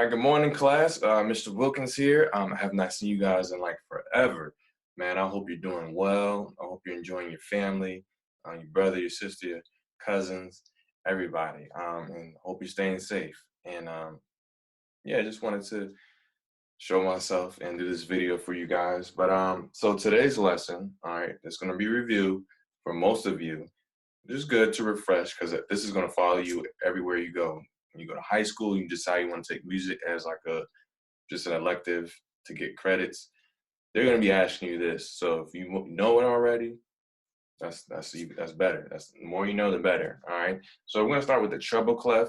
Hi, good morning, class. Mr. Wilkins here. I have not seen you guys in like forever. Man, I hope you're doing well. I hope you're enjoying your family, your brother, your sister, your cousins, everybody. And hope you're staying safe. And yeah, I just wanted to show myself and do this video for you guys. But so today's lesson, all right, it's going to be review for most of you. It's good to refresh because this is going to follow you everywhere you go. When you go to high school, you decide you want to take music as like just an elective to get credits. They're going to be asking you this. So if you know it already, that's better. That's the more you know, the better. All right. So we're going to start with the treble clef,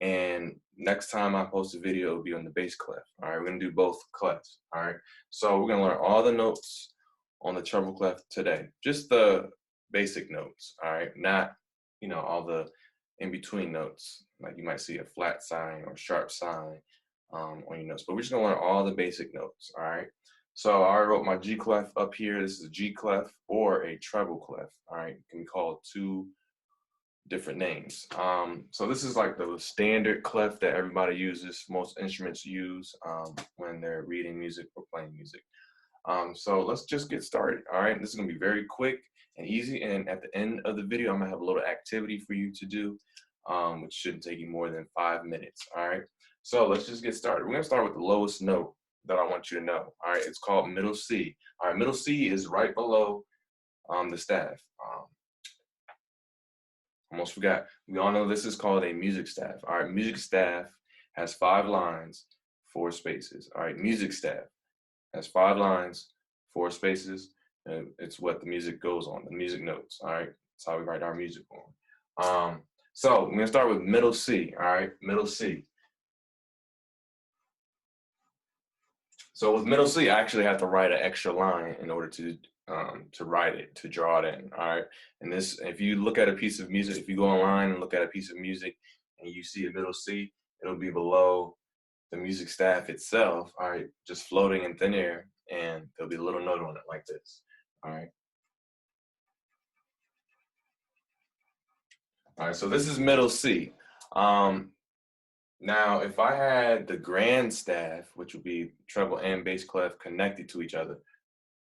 and next time I post a video, it'll be on the bass clef. All right. We're going to do both clefs. All right. So we're going to learn all the notes on the treble clef today. Just the basic notes. All right. Not all the in between notes. Like you might see a flat sign or sharp sign on your notes, but we're just gonna learn all the basic notes. All right. So I already wrote my G clef up here. This is a G clef or a treble clef. All right. It can be called two different names. So this is like the standard clef that everybody uses, most instruments use when they're reading music or playing music. So let's just get started. All right. This is gonna be very quick and easy. And at the end of the video, I'm gonna have a little activity for you to do, which shouldn't take you more than 5 minutes. All right. So let's just get started. We're gonna start with the lowest note that I want you to know. All right. It's called middle C. All right. Middle C is right below the staff. Almost forgot. We all know this is called a music staff. All right. Music staff has 5 lines, 4 spaces. All right. Music staff has 5 lines, 4 spaces, and it's what the music goes on, the music notes. All right, that's how we write our music on. So I'm gonna start with middle C. All right, middle C. So with middle C, I actually have to write an extra line in order to write it, to draw it in. All right, and this, if you look at a piece of music, if you go online and look at a piece of music, and you see a middle C, it'll be below the music staff itself, all right, just floating in thin air, and there'll be a little note on it like this, all right? All right, so this is middle C. Now, if I had the grand staff, which would be treble and bass clef connected to each other,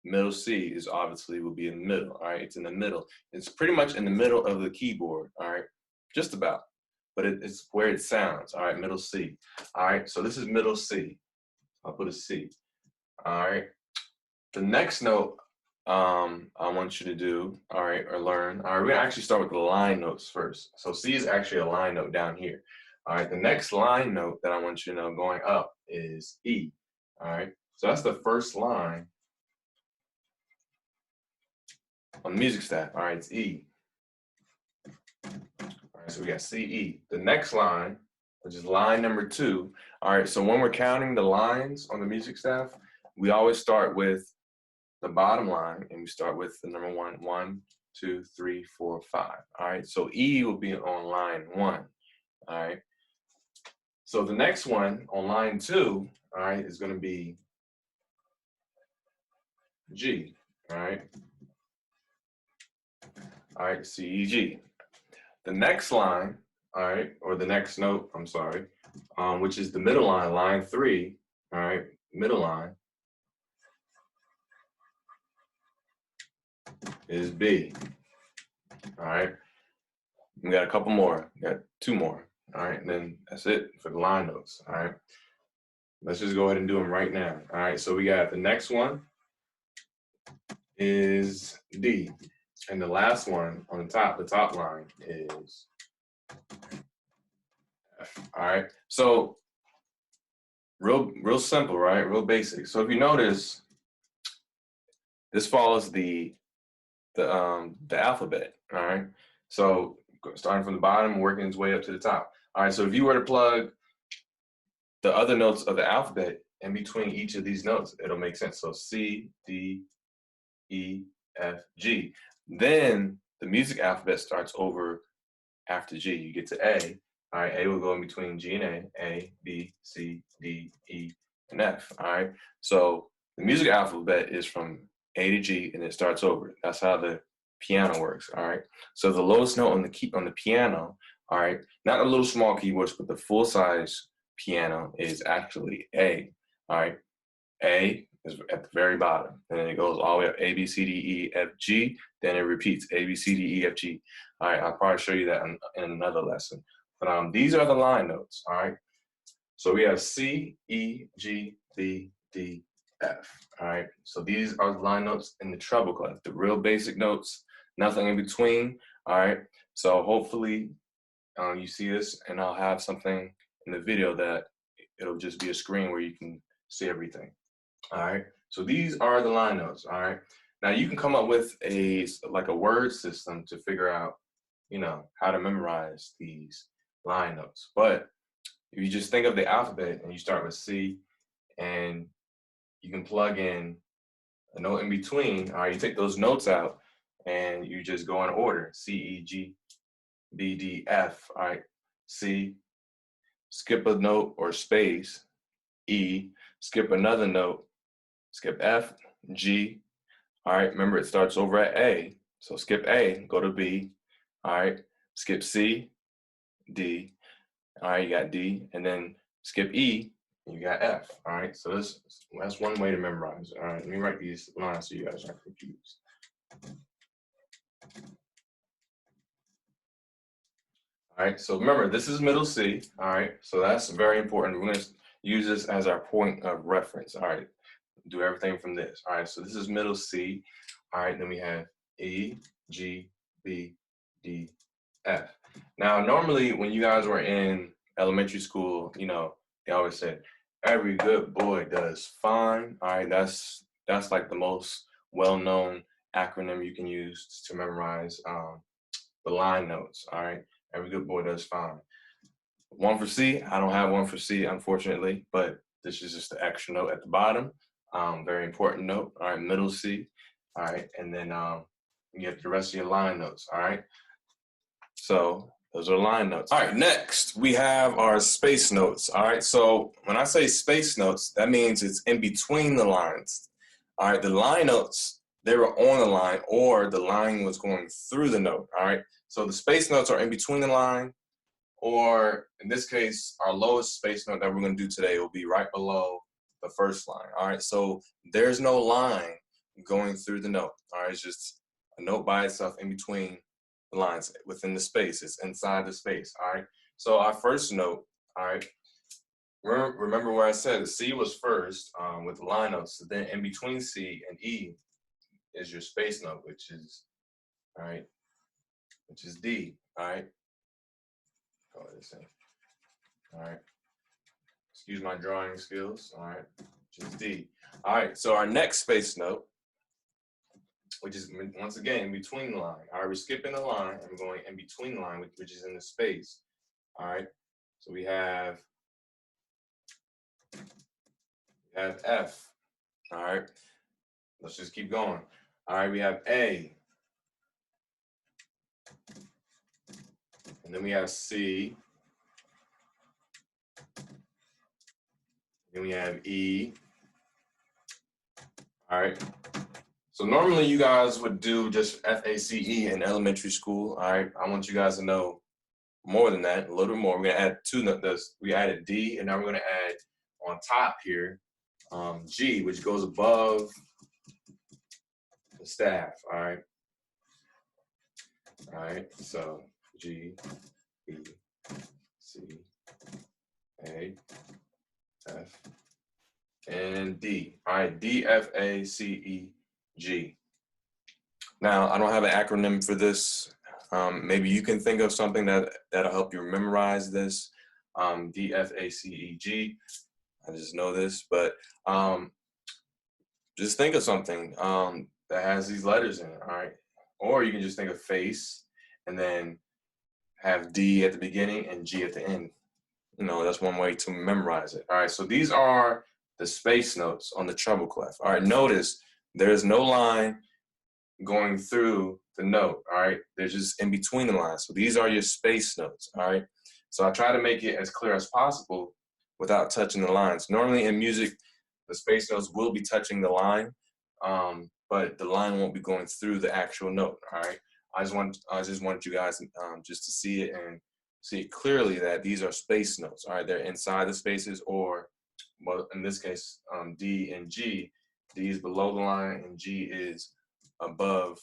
middle C is obviously will be in the middle, all right? It's in the middle. It's pretty much in the middle of the keyboard, all right? Just about. But it's where it sounds, all right, middle C. All right, so this is middle C. I'll put a C. All right. The next note I want you to do, all right, or learn. All right, we're gonna actually start with the line notes first. So C is actually a line note down here. All right, the next line note that I want you to know going up is E. All right, so that's the first line on the music staff. All right, it's E. All right, so we got C, E. The next line, which is line number 2. All right, so when we're counting the lines on the music staff, we always start with the bottom line, and we start with the number 1, 1, 2, 3, 4, 5. All right, so E will be on line 1. All right, so the next one on line 2, all right, is going to be G. All right, C, E, G. The next line, all right, or the next note, I'm sorry, which is the middle line, line 3, all right, middle line, is B. All right, we got a couple more, we got 2 more, all right, and then that's it for the line notes. All right, let's just go ahead and do them right now. All right, so we got the next one is D, and the last one on the top line is F. All right, so real simple, right? Real basic. So if you notice, this follows the alphabet. All right, so starting from the bottom, working its way up to the top. All right, so if you were to plug the other notes of the alphabet in between each of these notes, it'll make sense. So C, D, E, F, G. Then the music alphabet starts over after G. You get to A. All right, A will go in between G and A, B, C, D, E, and F. All right, so the music alphabet is from A to G, and it starts over. That's how the piano works. All right, so the lowest note on the piano, all right, not the little small keyboards, but the full size piano is actually A. All right, A is at the very bottom, and then it goes all the way up A, B, C, D, E, F, G. Then it repeats A, B, C, D, E, F, G. All right, I'll probably show you that in another lesson. But these are the line notes. All right, so we have C, E, G, B, D, F. All right, so these are the line notes in the treble clef, the real basic notes, nothing in between. All right, so hopefully you see this, and I'll have something in the video that it'll just be a screen where you can see everything. All right, so these are the line notes. All right, now you can come up with a word system to figure out, how to memorize these line notes. But if you just think of the alphabet and you start with C, and you can plug in a note in between, all right, you take those notes out and you just go in order: C, E, G, B, D, F. All right, C, skip a note or space, E, skip another note, skip F, G. All right, remember it starts over at A, so skip A, go to B. All right, skip C, D. All right, you got D, and then skip E, and you got F. All right, so that's one way to memorize. All right, let me write these lines so you guys aren't confused. All right, so remember, this is middle C. All right, so that's very important. We're going to use this as our point of reference. All right, do everything from this. All right, so this is middle C. All right, then we have E, G, B, D, F. Now, normally when you guys were in elementary school, they always said, every good boy does fine. All right, that's like the most well-known acronym you can use to memorize the line notes. All right, every good boy does fine. One for C, I don't have one for C, unfortunately, but this is just the extra note at the bottom. Very important note. All right, middle C. All right, and then you have the rest of your line notes. All right, so those are line notes. All right, next we have our space notes. All right, so when I say space notes, that means it's in between the lines. All right, the line notes, they were on the line, or the line was going through the note. All right, so the space notes are in between the line, or in this case, our lowest space note that we're going to do today will be right below the first line. All right, so there's no line going through the note. All right, it's just a note by itself in between the lines within the space. It's inside the space. All right, so our first note, all right, remember where I said the C was first with the line notes. So then in between C and E is your space note, which is, all right, which is D. All right, call it this thing. All right, excuse my drawing skills. All right, which is D. All right, so our next space note, which is once again in between the line. All right, we're skipping the line and we're going in between the line, which is in the space. All right, so we have F. All right, let's just keep going. All right, we have A, and then we have C, then we have E. All right, so normally you guys would do just FACE in elementary school. All right, I want you guys to know more than that, a little bit more. We're gonna add two notes. We added D, and now we're gonna add on top here G, which goes above the staff. All right, so G, B, C, A, F, and D. All right, D, F, A, C, E, G. Now, I don't have an acronym for this. Maybe you can think of something that'll help you memorize this. D, F, A, C, E, G. I just know this, but just think of something that has these letters in it, all right? Or you can just think of face and then have D at the beginning and G at the end. That's one way to memorize it. All right, so these are the space notes on the treble clef. All right, notice there's no line going through the note, all right? They're just in between the lines. So these are your space notes, all right? So I try to make it as clear as possible without touching the lines. Normally in music, the space notes will be touching the line, but the line won't be going through the actual note, all right? I just want you guys just to see it and see clearly that these are space notes. All right, they're inside the spaces, or well, in this case, D and G. D is below the line, and G is above